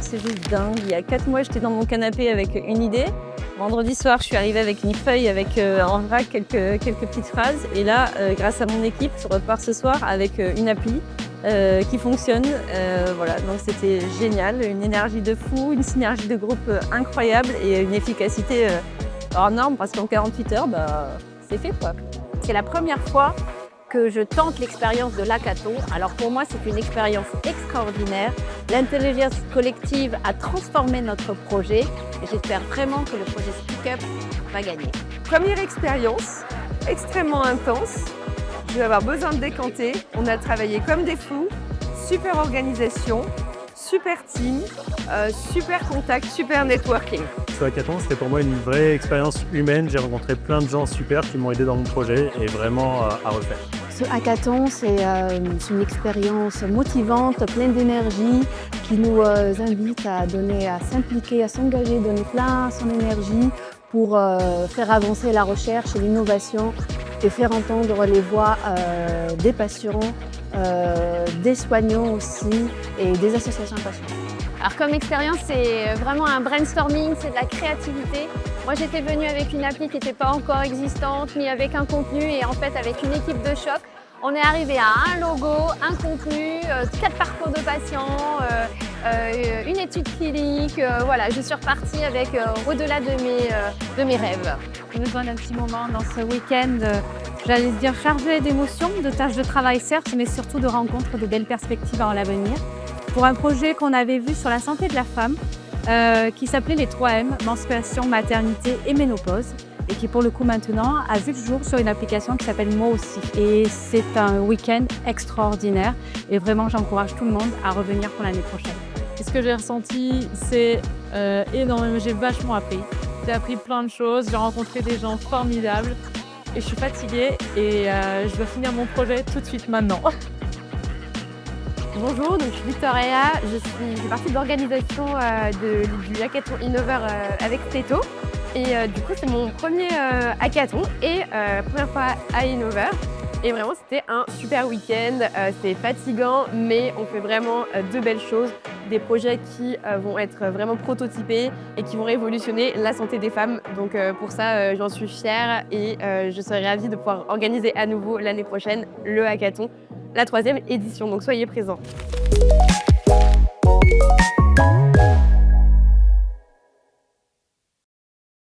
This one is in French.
c'est juste dingue. Il y a 4 mois, j'étais dans mon canapé avec une idée. Vendredi soir, je suis arrivée avec une feuille, avec en vrac quelques petites phrases. Et là, grâce à mon équipe, je repars ce soir avec une appli qui fonctionne. Voilà, donc c'était génial. Une énergie de fou, une synergie de groupe incroyable et une efficacité hors norme parce qu'en 48 heures, c'est fait quoi. C'est la première fois que je tente l'expérience de l'hackathon. Alors pour moi, c'est une expérience extraordinaire. L'intelligence collective a transformé notre projet et j'espère vraiment que le projet Speak Up va gagner. Première expérience, extrêmement intense. Je vais avoir besoin de décanter. On a travaillé comme des fous, super organisation, super team, super contact, super networking. Ce hackathon, c'était pour moi une vraie expérience humaine. J'ai rencontré plein de gens super qui m'ont aidé dans mon projet et vraiment à refaire. Ce hackathon, c'est une expérience motivante, pleine d'énergie, qui nous invite à s'impliquer, à s'engager, donner plein son énergie pour faire avancer la recherche et l'innovation et faire entendre les voix des patients, des soignants aussi et des associations patients. Alors comme expérience, c'est vraiment un brainstorming, c'est de la créativité. Moi, j'étais venue avec une appli qui n'était pas encore existante, mais avec un contenu et en fait avec une équipe de choc. On est arrivé à un logo, un contenu, 4 parcours de patients, une étude clinique. Voilà, je suis repartie avec au-delà de mes rêves. J'ai besoin d'un petit moment dans ce week-end, j'allais dire chargé d'émotions, de tâches de travail certes, mais surtout de rencontres, de belles perspectives à l'avenir. Pour un projet qu'on avait vu sur la santé de la femme, qui s'appelait les 3M, menstruation, maternité et ménopause, et qui pour le coup maintenant a vu le jour sur une application qui s'appelle Moi aussi. Et c'est un week-end extraordinaire et vraiment j'encourage tout le monde à revenir pour l'année prochaine. Et ce que j'ai ressenti, c'est énormément, j'ai vachement appris. J'ai appris plein de choses, j'ai rencontré des gens formidables et je suis fatiguée et je dois finir mon projet tout de suite maintenant. Bonjour, donc je suis Victoria, je fais partie de l'organisation du hackathon Innover avec Teto. Et du coup, c'est mon premier hackathon et première fois à Innover. Et vraiment, c'était un super week-end. C'est fatigant, mais on fait vraiment de belles choses. Des projets qui vont être vraiment prototypés et qui vont révolutionner la santé des femmes. Donc pour ça, j'en suis fière et je serai ravie de pouvoir organiser à nouveau l'année prochaine le hackathon, la 3e édition. Donc soyez présents.